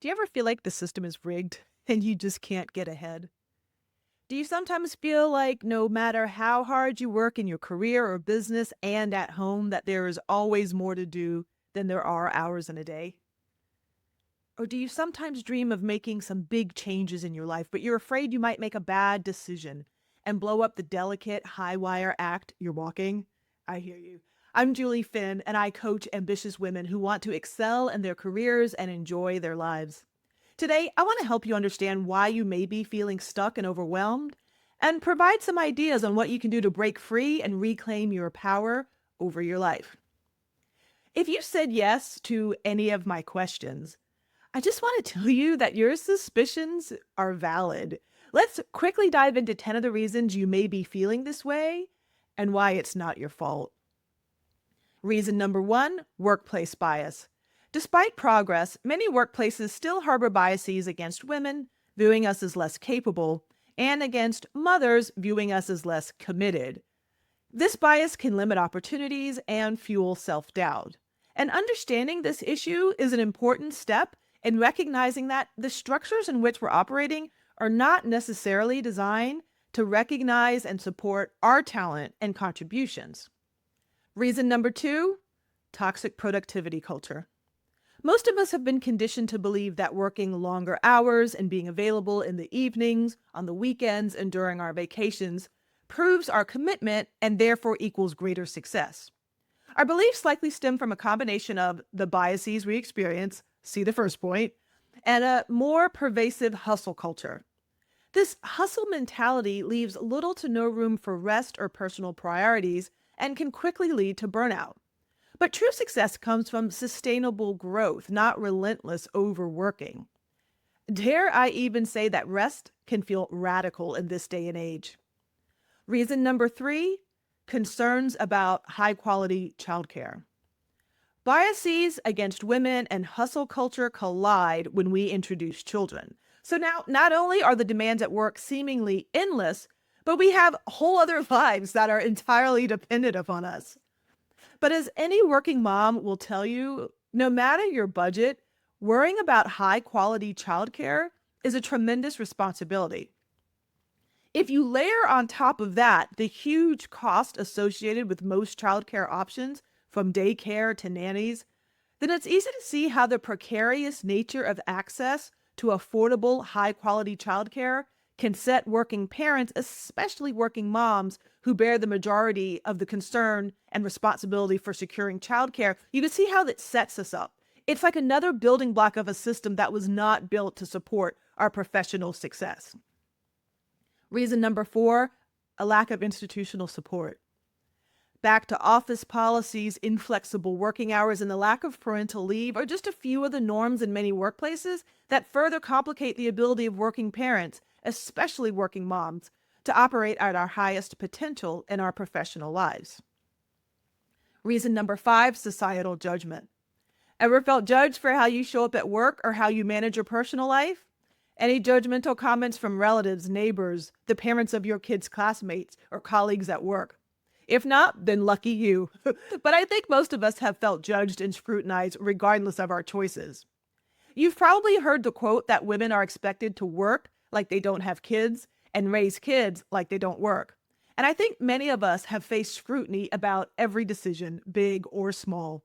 Do you ever feel like the system is rigged and you just can't get ahead? Do you sometimes feel like no matter how hard you work in your career or business and at home, that there is always more to do than there are hours in a day? Or do you sometimes dream of making some big changes in your life, but you're afraid you might make a bad decision and blow up the delicate high wire act you're walking? I hear you. I'm Julie Finn, and I coach ambitious women who want to excel in their careers and enjoy their lives. Today, I want to help you understand why you may be feeling stuck and overwhelmed and provide some ideas on what you can do to break free and reclaim your power over your life. If you said yes to any of my questions, I just want to tell you that your suspicions are valid. Let's quickly dive into 10 of the reasons you may be feeling this way and why it's not your fault. Reason number one, workplace bias. Despite progress, many workplaces still harbor biases against women, viewing us as less capable, and against mothers, viewing us as less committed. This bias can limit opportunities and fuel self doubt. And understanding this issue is an important step in recognizing that the structures in which we're operating are not necessarily designed to recognize and support our talent and contributions. Reason number two, toxic productivity culture. Most of us have been conditioned to believe that working longer hours and being available in the evenings, on the weekends, and during our vacations proves our commitment and therefore equals greater success. Our beliefs likely stem from a combination of the biases we experience, see the first point, and a more pervasive hustle culture. This hustle mentality leaves little to no room for rest or personal priorities and can quickly lead to burnout. But true success comes from sustainable growth, not relentless overworking. Dare I even say that rest can feel radical in this day and age? Reason number three, concerns about high quality childcare. Biases against women and hustle culture collide when we introduce children. So now, not only are the demands at work seemingly endless, but we have whole other lives that are entirely dependent upon us. But as any working mom will tell you, no matter your budget, worrying about high quality childcare is a tremendous responsibility. If you layer on top of that the huge cost associated with most childcare options, from daycare to nannies, then it's easy to see how the precarious nature of access to affordable, high quality childcare can set working parents, especially working moms who bear the majority of the concern and responsibility for securing childcare. You can see how that sets us up. It's like another building block of a system that was not built to support our professional success. Reason number four, a lack of institutional support. Back to office policies, inflexible working hours, and the lack of parental leave are just a few of the norms in many workplaces that further complicate the ability of working parents, especially working moms, to operate at our highest potential in our professional lives. Reason number five, societal judgment. Ever felt judged for how you show up at work or how you manage your personal life? Any judgmental comments from relatives, neighbors, the parents of your kids' classmates, or colleagues at work? If not, then lucky you. But I think most of us have felt judged and scrutinized regardless of our choices. You've probably heard the quote that women are expected to work like they don't have kids and raise kids like they don't work. And I think many of us have faced scrutiny about every decision, big or small.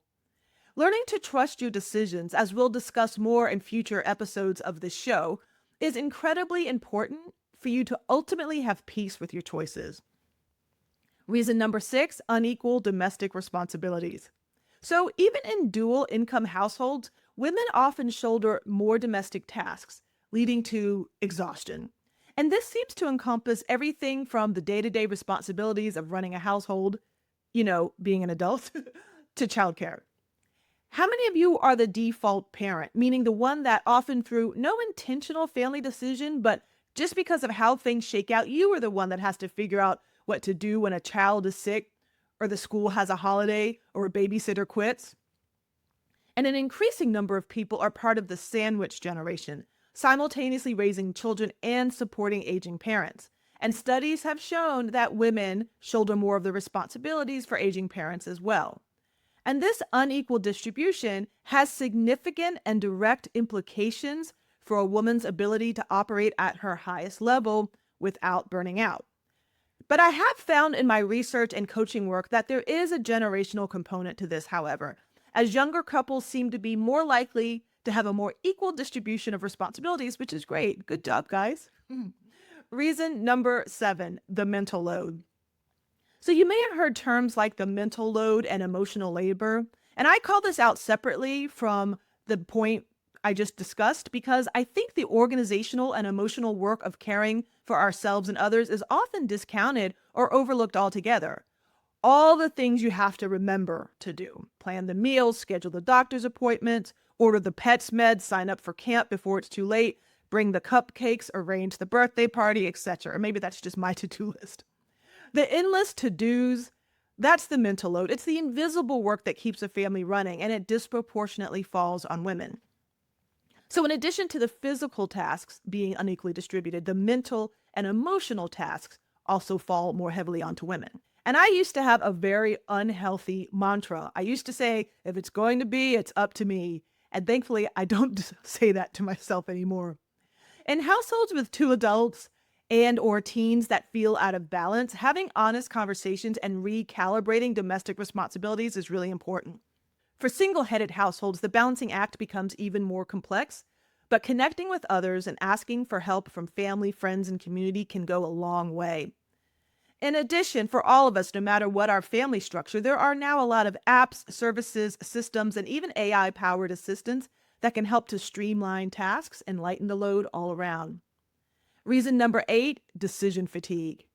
Learning to trust your decisions, as we'll discuss more in future episodes of this show, is incredibly important for you to ultimately have peace with your choices. Reason number six, unequal domestic responsibilities. So, even in dual income households, women often shoulder more domestic tasks, leading to exhaustion. And this seems to encompass everything from the day to day responsibilities of running a household, being an adult, to childcare. How many of you are the default parent, meaning the one that often through no intentional family decision, but just because of how things shake out, you are the one that has to figure out what to do when a child is sick or the school has a holiday or a babysitter quits? And an increasing number of people are part of the sandwich generation, simultaneously raising children and supporting aging parents. And studies have shown that women shoulder more of the responsibilities for aging parents as well. And this unequal distribution has significant and direct implications for a woman's ability to operate at her highest level without burning out. But I have found in my research and coaching work that there is a generational component to this, however, as younger couples seem to be more likely to have a more equal distribution of responsibilities, which is great. Good job, guys. Reason number 7, the mental load. So you may have heard terms like the mental load and emotional labor, and I call this out separately from the point I just discussed because I think the organizational and emotional work of caring for ourselves and others is often discounted or overlooked altogether. All the things you have to remember to do: plan the meals, schedule the doctor's appointments, order the pet's meds, sign up for camp before it's too late, bring the cupcakes, arrange the birthday party, etc. Or maybe that's just my to-do list. The endless to-dos, that's the mental load. It's the invisible work that keeps a family running, and it disproportionately falls on women. So in addition to the physical tasks being unequally distributed, the mental and emotional tasks also fall more heavily onto women. And I used to have a very unhealthy mantra. I used to say, if it's going to be, it's up to me. And thankfully, I don't say that to myself anymore. In households with 2 adults and or teens that feel out of balance, having honest conversations and recalibrating domestic responsibilities is really important. For single-headed households, the balancing act becomes even more complex, but connecting with others and asking for help from family, friends, and community can go a long way. In addition, for all of us, no matter what our family structure, there are now a lot of apps, services, systems, and even AI-powered assistants that can help to streamline tasks and lighten the load all around. Reason number 8, decision fatigue.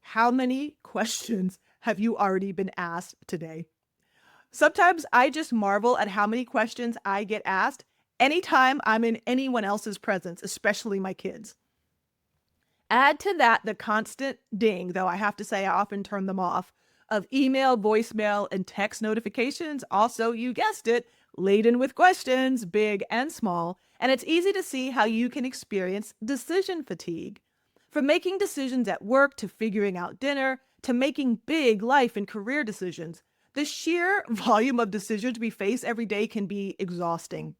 How many questions have you already been asked today? Sometimes I just marvel at how many questions I get asked anytime I'm in anyone else's presence, especially my kids. Add to that the constant ding, though I have to say I often turn them off, of email, voicemail, and text notifications. Also, you guessed it, laden with questions, big and small. And it's easy to see how you can experience decision fatigue. From making decisions at work to figuring out dinner to making big life and career decisions, the sheer volume of decisions we face every day can be exhausting.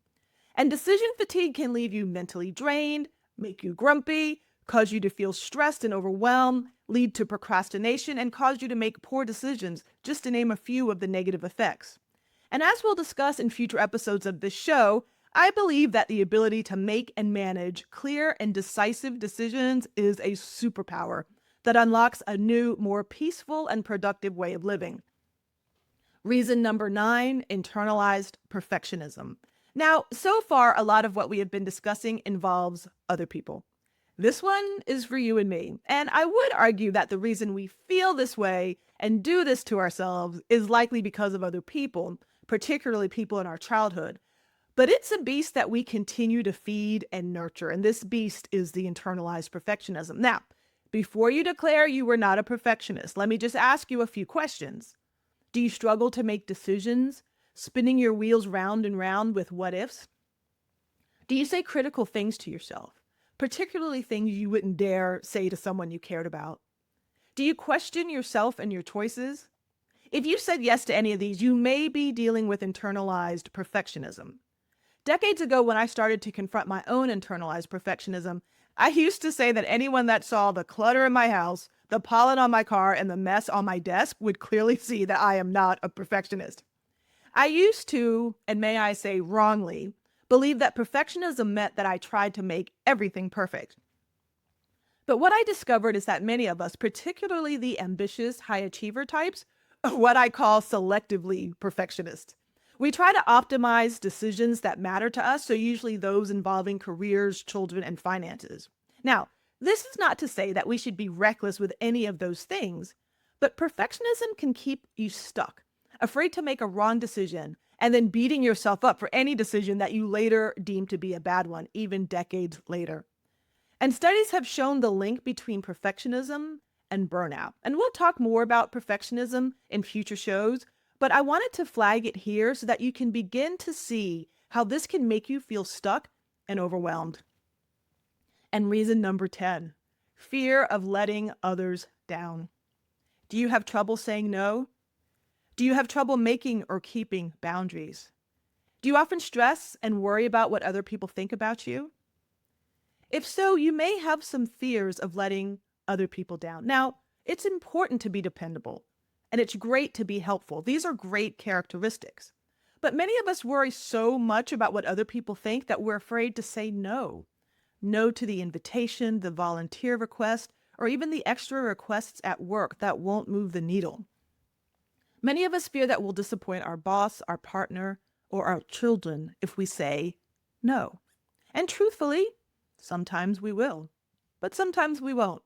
And decision fatigue can leave you mentally drained, make you grumpy, cause you to feel stressed and overwhelmed, lead to procrastination, and cause you to make poor decisions, just to name a few of the negative effects. And as we'll discuss in future episodes of this show, I believe that the ability to make and manage clear and decisive decisions is a superpower that unlocks a new, more peaceful and productive way of living. Reason number 9, internalized perfectionism. Now, so far, a lot of what we have been discussing involves other people. This one is for you and me. And I would argue that the reason we feel this way and do this to ourselves is likely because of other people, particularly people in our childhood. But it's a beast that we continue to feed and nurture. And this beast is the internalized perfectionism. Now, before you declare you were not a perfectionist, let me just ask you a few questions. Do you struggle to make decisions, spinning your wheels round and round with what ifs? Do you say critical things to yourself, particularly things you wouldn't dare say to someone you cared about? Do you question yourself and your choices? If you said yes to any of these, you may be dealing with internalized perfectionism. Decades ago, when I started to confront my own internalized perfectionism, I used to say that anyone that saw the clutter in my house, the pollen on my car, and the mess on my desk would clearly see that I am not a perfectionist. I used to, and may I say wrongly, believe that perfectionism meant that I tried to make everything perfect. But what I discovered is that many of us, particularly the ambitious high achiever types, are what I call selectively perfectionist. We try to optimize decisions that matter to us, so usually those involving careers, children, and finances. Now, this is not to say that we should be reckless with any of those things, but perfectionism can keep you stuck, afraid to make a wrong decision, and then beating yourself up for any decision that you later deem to be a bad one, even decades later. And studies have shown the link between perfectionism and burnout. And we'll talk more about perfectionism in future shows, but I wanted to flag it here so that you can begin to see how this can make you feel stuck and overwhelmed. And reason number 10, fear of letting others down. Do you have trouble saying no? Do you have trouble making or keeping boundaries? Do you often stress and worry about what other people think about you? If so, you may have some fears of letting other people down. Now, it's important to be dependable and it's great to be helpful. These are great characteristics. But many of us worry so much about what other people think that we're afraid to say no. No to the invitation, the volunteer request, or even the extra requests at work that won't move the needle. Many of us fear that we'll disappoint our boss, our partner, or our children if we say no. And truthfully, sometimes we will, but sometimes we won't.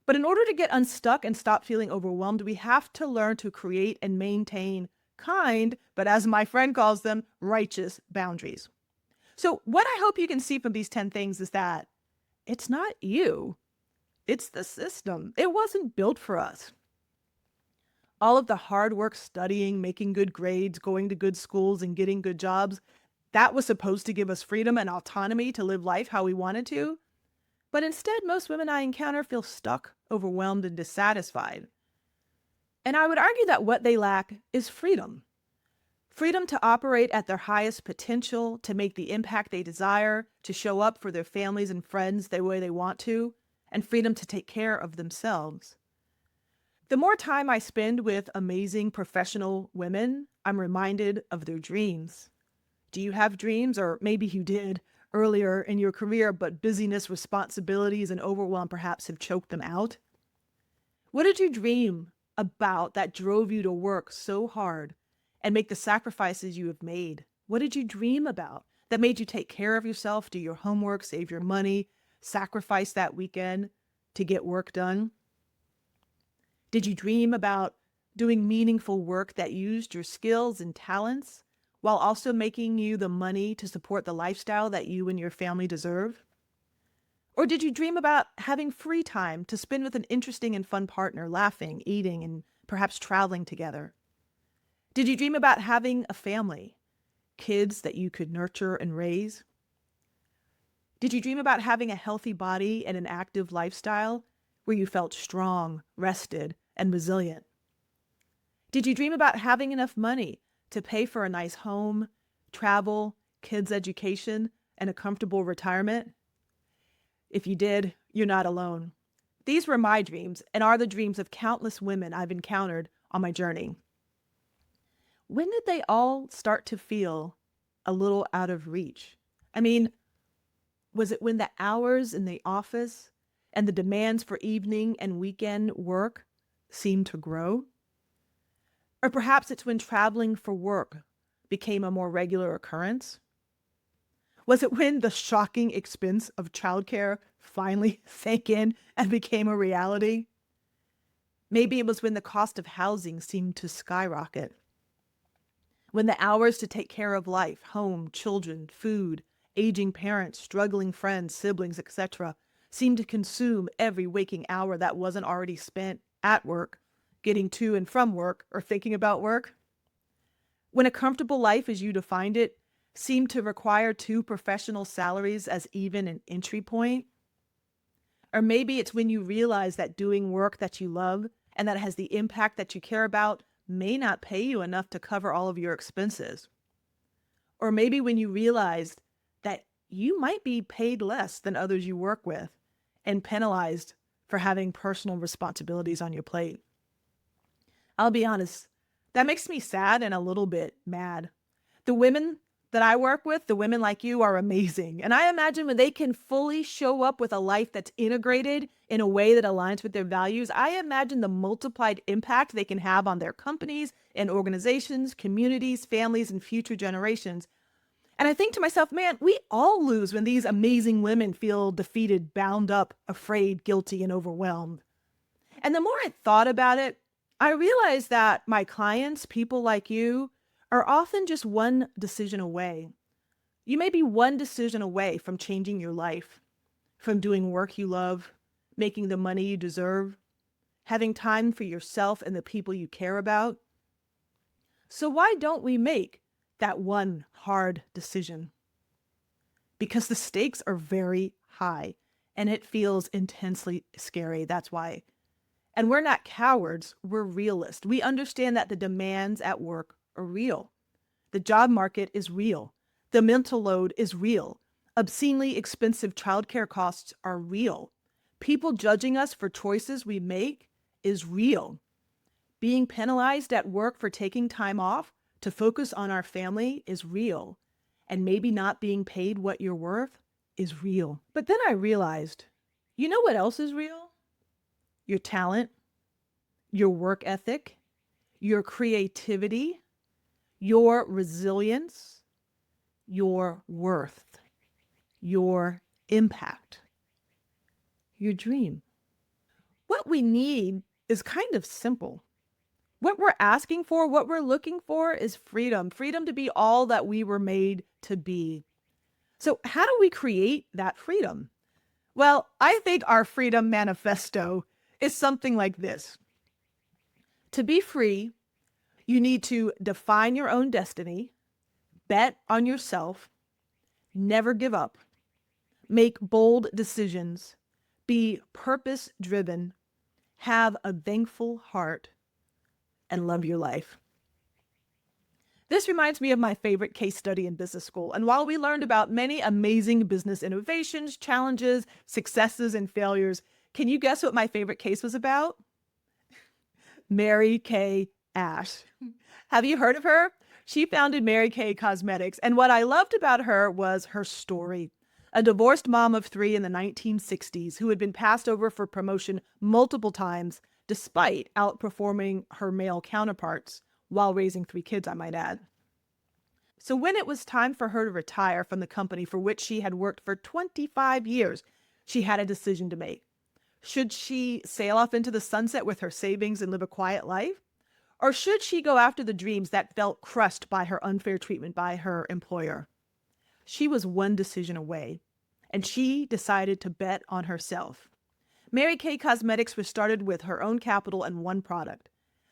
But in order to get unstuck and stop feeling overwhelmed, we have to learn to create and maintain kind, but as my friend calls them, righteous boundaries. So, what I hope you can see from these 10 things is that it's not you, it's the system. It wasn't built for us. All of the hard work studying, making good grades, going to good schools, and getting good jobs, that was supposed to give us freedom and autonomy to live life how we wanted to. But instead, most women I encounter feel stuck, overwhelmed, and dissatisfied. And I would argue that what they lack is freedom. Freedom to operate at their highest potential, to make the impact they desire, to show up for their families and friends the way they want to, and freedom to take care of themselves. The more time I spend with amazing professional women, I'm reminded of their dreams. Do you have dreams? Or maybe you did earlier in your career, but busyness, responsibilities, and overwhelm perhaps have choked them out. What did you dream about that drove you to work so hard and make the sacrifices you have made? What did you dream about that made you take care of yourself, do your homework, save your money, sacrifice that weekend to get work done? Did you dream about doing meaningful work that used your skills and talents while also making you the money to support the lifestyle that you and your family deserve? Or did you dream about having free time to spend with an interesting and fun partner, laughing, eating, and perhaps traveling together? Did you dream about having a family, kids that you could nurture and raise? Did you dream about having a healthy body and an active lifestyle where you felt strong, rested, and resilient? Did you dream about having enough money to pay for a nice home, travel, kids' education, and a comfortable retirement? If you did, you're not alone. These were my dreams and are the dreams of countless women I've encountered on my journey. When did they all start to feel a little out of reach? I mean, was it when the hours in the office and the demands for evening and weekend work seemed to grow? Or perhaps it's when traveling for work became a more regular occurrence? Was it when the shocking expense of childcare finally sank in and became a reality? Maybe it was when the cost of housing seemed to skyrocket. When the hours to take care of life, home, children, food, aging parents, struggling friends, siblings, etc., seemed to consume every waking hour that wasn't already spent at work, getting to and from work, or thinking about work. When a comfortable life as you defined it seemed to require two professional salaries as even an entry point. Or maybe it's when you realize that doing work that you love and that has the impact that you care about may not pay you enough to cover all of your expenses. Or maybe when you realized that you might be paid less than others you work with and penalized for having personal responsibilities on your plate. I'll be honest, that makes me sad and a little bit mad. The women that I work with, the women like you, are amazing. And I imagine when they can fully show up with a life that's integrated in a way that aligns with their values, I imagine the multiplied impact they can have on their companies and organizations, communities, families, and future generations. And I think to myself, man, we all lose when these amazing women feel defeated, bound up, afraid, guilty, and overwhelmed. And the more I thought about it, I realized that my clients, people like you, are often just one decision away. You may be one decision away from changing your life, from doing work you love, making the money you deserve, having time for yourself and the people you care about. So why don't we make that one hard decision? Because the stakes are very high and it feels intensely scary. That's why. And we're not cowards, we're realists. We understand that the demands at work are real. The job market is real. The mental load is real. Obscenely expensive childcare costs are real. People judging us for choices we make is real. Being penalized at work for taking time off to focus on our family is real. And maybe not being paid what you're worth is real. But then I realized, you know what else is real? Your talent, your work ethic, your creativity, your resilience, your worth, your impact, your dream. What we need is kind of simple. What we're asking for, what we're looking for is freedom, freedom to be all that we were made to be. So, how do we create that freedom? Well, I think our freedom manifesto is something like this. To be free, you need to define your own destiny, bet on yourself, never give up, make bold decisions, be purpose driven, have a thankful heart, and love your life. This reminds me of my favorite case study in business school. And while we learned about many amazing business innovations, challenges, successes, and failures, can you guess what my favorite case was about? Mary Kay Ash. Have you heard of her? She founded Mary Kay Cosmetics, and what I loved about her was her story. A divorced mom of 3 in the 1960s who had been passed over for promotion multiple times despite outperforming her male counterparts while raising 3 kids, I might add. So when it was time for her to retire from the company for which she had worked for 25 years, she had a decision to make. Should she sail off into the sunset with her savings and live a quiet life? Or should she go after the dreams that felt crushed by her unfair treatment by her employer? She was one decision away, and she decided to bet on herself. Mary Kay Cosmetics was started with her own capital and one product.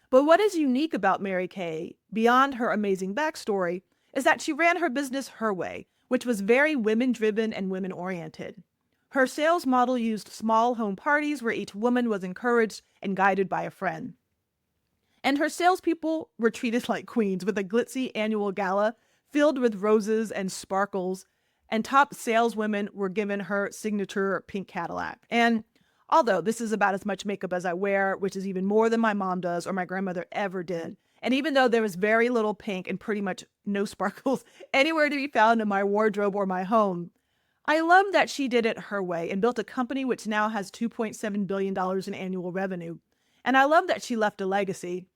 But what is unique about Mary Kay, beyond her amazing backstory, is that she ran her business her way, which was very women-driven and women-oriented. Her sales model used small home parties where each woman was encouraged and guided by a friend. And her salespeople were treated like queens with a glitzy annual gala filled with roses and sparkles, and top saleswomen were given her signature pink Cadillac. And although this is about as much makeup as I wear, which is even more than my mom does or my grandmother ever did, and even though there was very little pink and pretty much no sparkles anywhere to be found in my wardrobe or my home, I love that she did it her way and built a company which now has $2.7 billion in annual revenue. And I love that she left a legacy.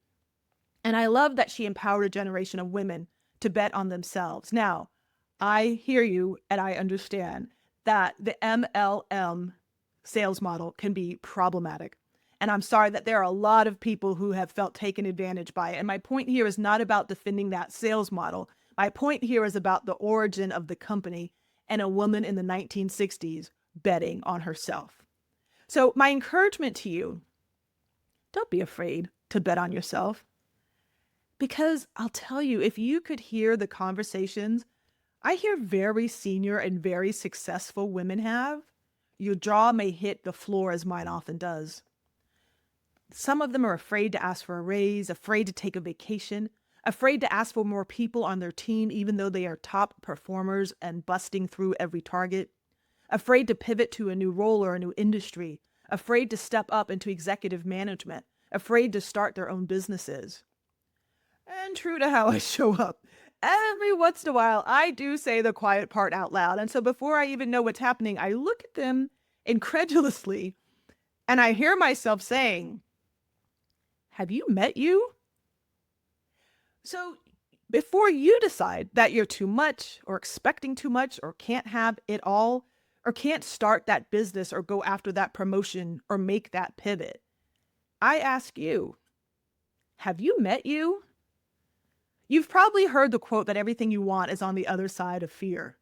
And I love that she empowered a generation of women to bet on themselves. Now, I hear you and I understand that the MLM sales model can be problematic. And I'm sorry that there are a lot of people who have felt taken advantage by it. And my point here is not about defending that sales model. My point here is about the origin of the company and a woman in the 1960s betting on herself. So my encouragement to you, don't be afraid to bet on yourself. Because I'll tell you, if you could hear the conversations I hear very senior and very successful women have, your jaw may hit the floor as mine often does. Some of them are afraid to ask for a raise, afraid to take a vacation, afraid to ask for more people on their team even though they are top performers and busting through every target, afraid to pivot to a new role or a new industry, afraid to step up into executive management, afraid to start their own businesses. And true to how I show up, every once in a while I do say the quiet part out loud. And so before I even know what's happening, I look at them incredulously and I hear myself saying, "Have you met you?" So before you decide that you're too much or expecting too much or can't have it all or can't start that business or go after that promotion or make that pivot, I ask you, have you met you? You've probably heard the quote that everything you want is on the other side of fear.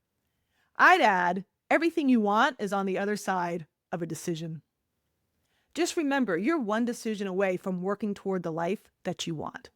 I'd add, everything you want is on the other side of a decision. Just remember, you're one decision away from working toward the life that you want.